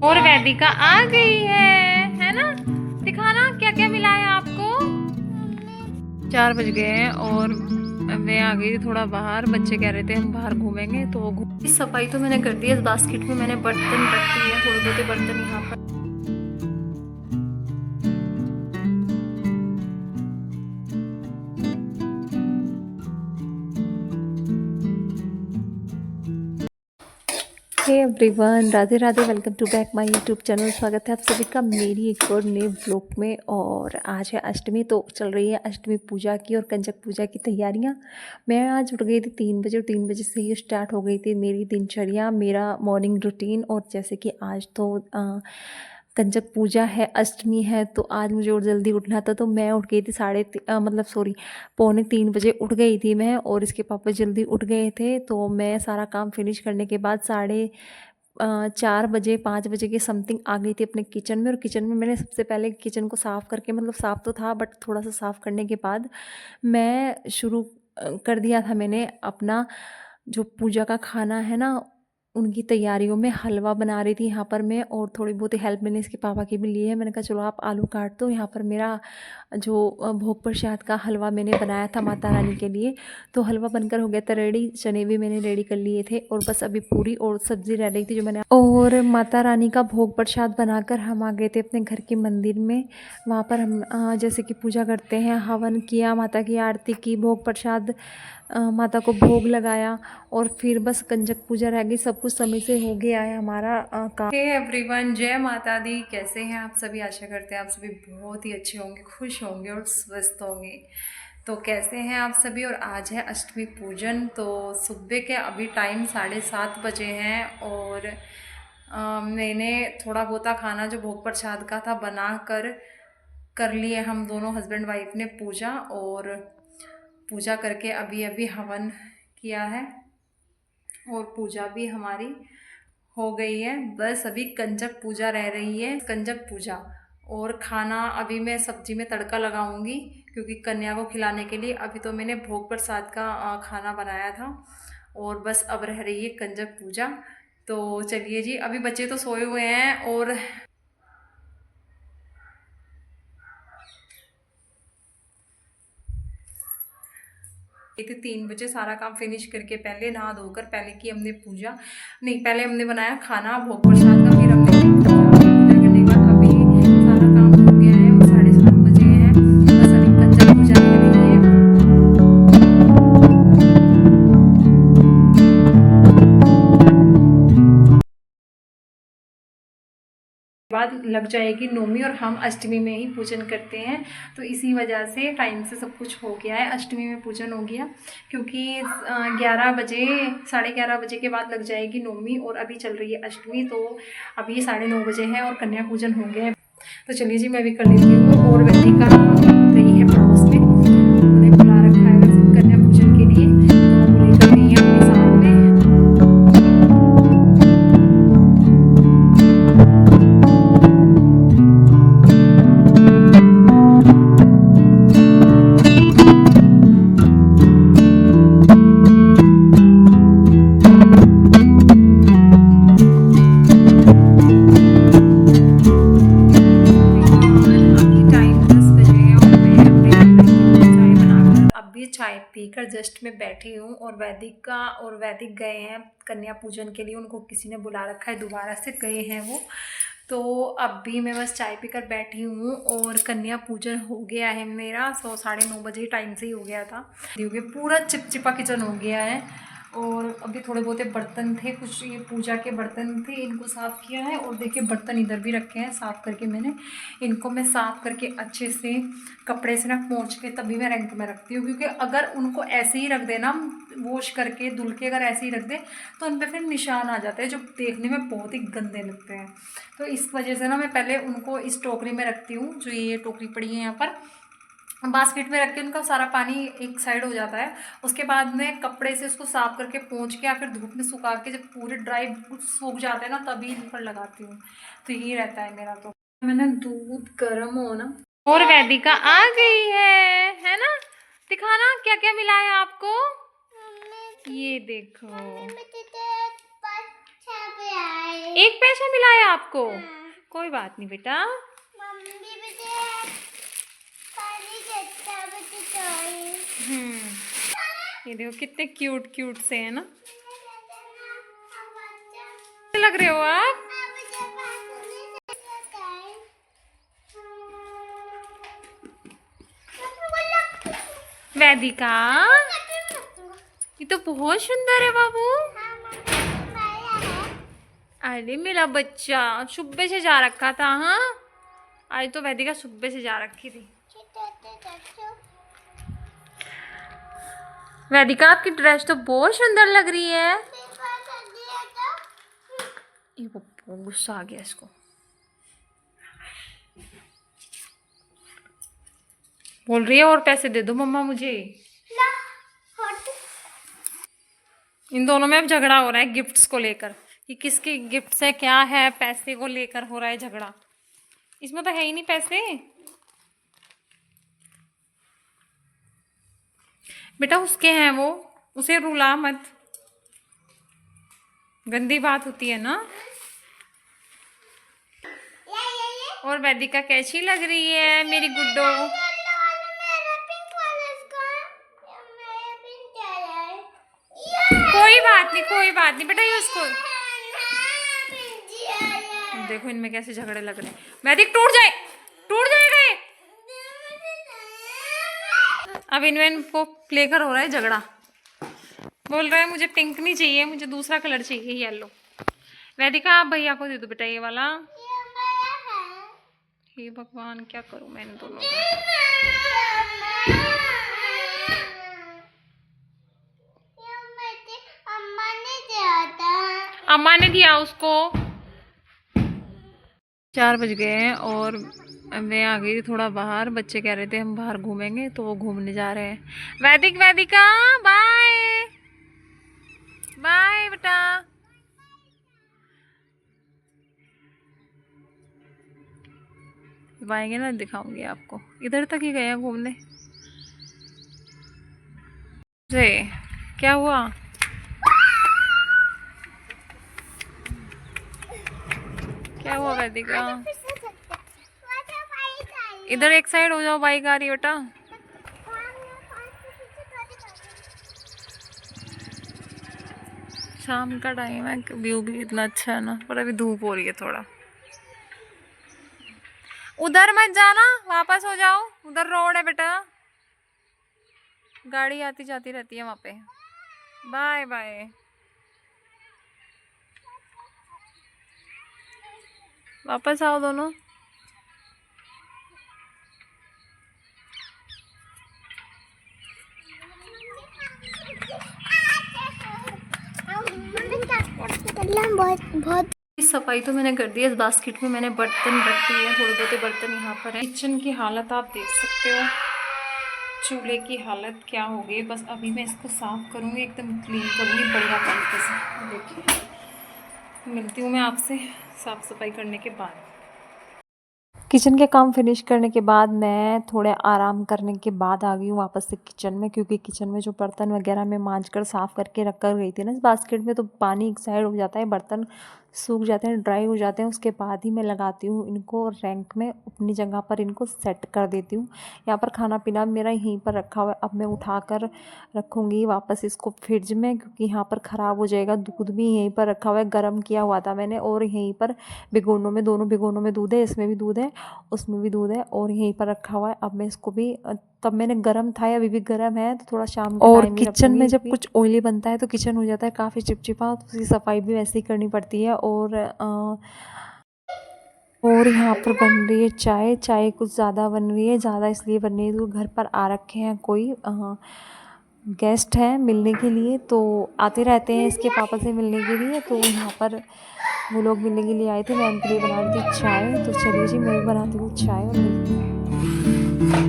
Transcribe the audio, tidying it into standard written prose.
और वैदिका आ गई है ना। दिखाना क्या क्या मिला है आपको। 4 बज गए हैं और मैं आ गई थी थोड़ा बाहर। बच्चे कह रहे थे हम बाहर घूमेंगे तो वो सफाई तो मैंने कर दी है। बास्केट में मैंने बर्तन रख दिए हैं, थोड़े बहुत बर्तन यहाँ पर। Hey everyone, Radhe Radhe, welcome to back my YouTube channel. स्वागत है आप सभी का मेरी एक और नए ब्लॉग में। और आज है अष्टमी, तो चल रही है अष्टमी पूजा की और कंजक पूजा की तैयारियां। मैं आज उठ गई थी 3 बजे और 3 बजे से ही स्टार्ट हो गई थी मेरी दिनचर्या, मेरा मॉर्निंग रूटीन। और जैसे कि आज तो कंजक पूजा है, अष्टमी है, तो आज मुझे और जल्दी उठना था। तो मैं उठ गई थी पौने 3 बजे उठ गई थी मैं। और इसके पापा जल्दी उठ गए थे, तो मैं सारा काम फिनिश करने के बाद 4 बजे 5 बजे के समथिंग आ गई थी अपने किचन में। और किचन में मैंने सबसे पहले किचन को साफ़ करके, मतलब साफ़ तो था बट थोड़ा सा साफ़ करने के बाद मैं शुरू कर दिया था मैंने अपना जो पूजा का खाना है ना, उनकी तैयारियों में। हलवा बना रही थी यहाँ पर मैं, और थोड़ी बहुत हेल्प मैंने इसके पापा की भी ली है। मैंने कहा चलो आप आलू काट दो। यहाँ पर मेरा जो भोग प्रसाद का हलवा मैंने बनाया था माता रानी के लिए, तो हलवा बनकर हो गया था रेडी। चने भी मैंने रेडी कर लिए थे और बस अभी पूरी और सब्ज़ी रह रही थी जो मैंने। और माता रानी का भोग प्रसाद बनाकर हम आ गए थे अपने घर के मंदिर में। वहाँ पर हम जैसे कि पूजा करते हैं, हवन किया, माता की आरती की, भोग प्रसाद माता को भोग लगाया, और फिर बस कंजक पूजा रह गई। सब कुछ समय से हो गया है हमारा काम। हे एवरीवन, जय माता दी। कैसे हैं आप सभी? आशा करते हैं आप सभी बहुत ही अच्छे होंगे, खुश होंगे और स्वस्थ होंगे। तो कैसे हैं आप सभी? और आज है अष्टमी पूजन। तो सुबह के अभी टाइम 7:30 बजे हैं। और मैंने थोड़ा बहुत खाना जो भोग प्रसाद का था बना कर लिए हम दोनों हस्बैंड वाइफ ने पूजा। और पूजा करके अभी अभी हवन किया है और पूजा भी हमारी हो गई है। बस अभी कंजक पूजा रह रही है, कंजक पूजा। और खाना अभी मैं सब्जी में तड़का लगाऊंगी क्योंकि कन्या को खिलाने के लिए। अभी तो मैंने भोग प्रसाद का खाना बनाया था और बस अब रह रही है कंजक पूजा। तो चलिए जी, अभी बच्चे तो सोए हुए हैं और थे 3 बजे सारा काम फिनिश करके पहले नहा धोकर पहले की हमने पूजा, नहीं पहले हमने बनाया खाना भोग प्रसाद का, फिर हमने पूजा करने के बाद अभी सारा काम हो गया है और 7:30 बजे हैं। बस अभी कंजक पूजा रह रही है। बाद लग जाएगी नौमी और हम अष्टमी में ही पूजन करते हैं, तो इसी वजह से टाइम से सब कुछ हो गया है। अष्टमी में पूजन हो गया क्योंकि 11 बजे 11:30 बजे के बाद लग जाएगी नौमी और अभी चल रही है अष्टमी। तो अभी 9:30 बजे है और कन्या पूजन हो गया है। तो चलिए जी, मैं भी कर लेती हूँ। और वेदिका गई है पड़ोस में, उन्हें बुला रखा है कन्या पूजन के लिए, तो वो लेकर गई है अपने साथ में। चाय पीकर जस्ट में बैठी हूँ और वैदिक गए हैं कन्या पूजन के लिए। उनको किसी ने बुला रखा है, दोबारा से गए हैं वो। तो अभी मैं बस चाय पीकर बैठी हूँ और कन्या पूजन हो गया है मेरा। 9:30 बजे टाइम से ही हो गया था। पूरा चिपचिपा किचन हो गया है। और अभी थोड़े बहुत बर्तन थे, कुछ ये पूजा के बर्तन थे, इनको साफ़ किया है। और देखिए बर्तन इधर भी रखे हैं साफ़ करके मैंने। इनको मैं साफ़ करके अच्छे से कपड़े से ना पोंछ के तभी मैं रैंक में रखती हूँ, क्योंकि अगर उनको ऐसे ही रख देना, वॉश करके धुल के अगर ऐसे ही रख दे तो उन पर फिर निशान आ जाते हैं जो देखने में बहुत ही गंदे लगते हैं। तो इस वजह से ना मैं पहले उनको इस टोकरी में रखती हूँ, जो ये टोकरी पड़ी है यहाँ पर, बास्केट में रख के उनका सारा पानी एक साइड हो जाता है। उसके बाद में कपड़े से उसको साफ करके पोंछ के या फिर धूप में सुखा के जब पूरे ड्राई सूख जाते हैं ना, तभी इन पर लगाती हूँ। तो यही रहता है मेरा। तो मैंने दूध गर्म हो ना। और वेदिका आ गई है ना। दिखाना क्या क्या मिला है आपको। ये देखो, 1 पैसा मिला है आपको? कोई बात नहीं बेटा। ये देखो कितने क्यूट क्यूट से है ना, लग रहे हो आप। वेदिका, ये तो बहुत सुंदर है बाबू। अरे मेरा बच्चा सुबह से जा रखा था। हाँ, आज तो वेदिका सुबह से जा रखी थी। वेदिका, आपकी ड्रेस तो बहुत सुंदर लग रही है। ये बहुत गुस्सा आ गया इसको। बोल रही है और पैसे दे दो मम्मा मुझे। इन दोनों में अब झगड़ा हो रहा है गिफ्ट्स को लेकर कि किसके गिफ्ट्स है, क्या है, पैसे को लेकर हो रहा है झगड़ा। इसमें तो है ही नहीं पैसे। बेटा उसके हैं वो, उसे रुला मत, गंदी बात होती है ना। और वेदिका कैसी लग रही है मेरी गुड्डो? कोई बात नहीं, कोई बात नहीं बेटा, ये उसको देखो इनमें कैसे झगड़े लग रहे हैं। वैदिक टूट जाएगा ये। अब इनको लेकर हो रहा है झगड़ा। बोल रहा है मुझे पिंक नहीं चाहिए, मुझे दूसरा कलर चाहिए, येलो। वैदिका आप भैया को दे दो बेटा ये वाला। हे भगवान, क्या करूं मैं इन दोनों का। अम्मा ने दिया उसको। 4 बज गए हैं और मैं आ गई थोड़ा बाहर। बच्चे कह रहे थे हम बाहर घूमेंगे, तो वो घूमने जा रहे हैं। वेदिका बाय बाय बेटा। आएंगे ना दिखाऊंगी आपको। इधर तक ही गए हैं घूमने। क्या हुआ? क्या हुआ वेदिका? इधर एक साइड हो जाओ, बाइक आ रही है बेटा। शाम का टाइम है, व्यू भी इतना अच्छा है ना, पर अभी धूप हो रही है थोड़ा। उधर मत जाना, वापस हो जाओ। उधर रोड है बेटा, गाड़ी आती जाती रहती है वहाँ पे। Bye bye. वापस आओ दोनों। बहुत सफाई तो मैंने कर दी है। इस बास्केट में मैंने बर्तन रख दिए हैं, थोड़े बहुत बर्तन यहाँ पर है। किचन की हालत आप देख सकते हो, चूल्हे की हालत क्या हो गई। बस अभी मैं इसको साफ़ करूँगी, एकदम क्लीन करूँगी बढ़िया तरीके से। देखिए, मिलती हूँ मैं आपसे साफ़ सफाई करने के बाद। किचन के काम फिनिश करने के बाद मैं थोड़े आराम करने के बाद आ गई हूँ वापस से किचन में, क्योंकि किचन में जो बर्तन वगैरह मैं मांज कर साफ़ करके रख कर गई थी ना इस बास्केट में, तो पानी एक साइड हो जाता है, बर्तन सूख जाते हैं, ड्राई हो जाते हैं। उसके बाद ही मैं लगाती हूँ इनको रैंक में, अपनी जगह पर इनको सेट कर देती हूँ। यहाँ पर खाना पीना मेरा यहीं पर रखा हुआ है। अब मैं उठा कर रखूँगी वापस इसको फ्रिज में, क्योंकि यहाँ पर ख़राब हो जाएगा। दूध भी यहीं पर रखा हुआ है, गर्म किया हुआ था मैंने, और यहीं पर भिगोनों में, दोनों भिगोनों में दूध है, इसमें भी दूध है, उसमें भी दूध है, और यहीं पर रखा हुआ है। अब मैं इसको भी, तब मैंने गर्म था, अभी भी गर्म है, तो थोड़ा शाम के टाइम में किचन में जब कुछ ऑयली बनता है तो किचन हो जाता है काफ़ी चिपचिपा, तो उसकी सफाई भी वैसे ही करनी पड़ती है। और यहाँ पर बन रही है चाय। चाय कुछ ज़्यादा बन रही है, ज़्यादा इसलिए बन रही है तो घर पर आ रखे हैं कोई गेस्ट हैं मिलने के लिए, तो आते रहते हैं इसके पापा से मिलने के लिए, तो यहाँ पर वो लोग मिलने के लिए आए थे। मैं उनके लिए बना रही थी चाय, तो चलिए जी मैं भी बनाती हूँ चाय और मिलती हूँ।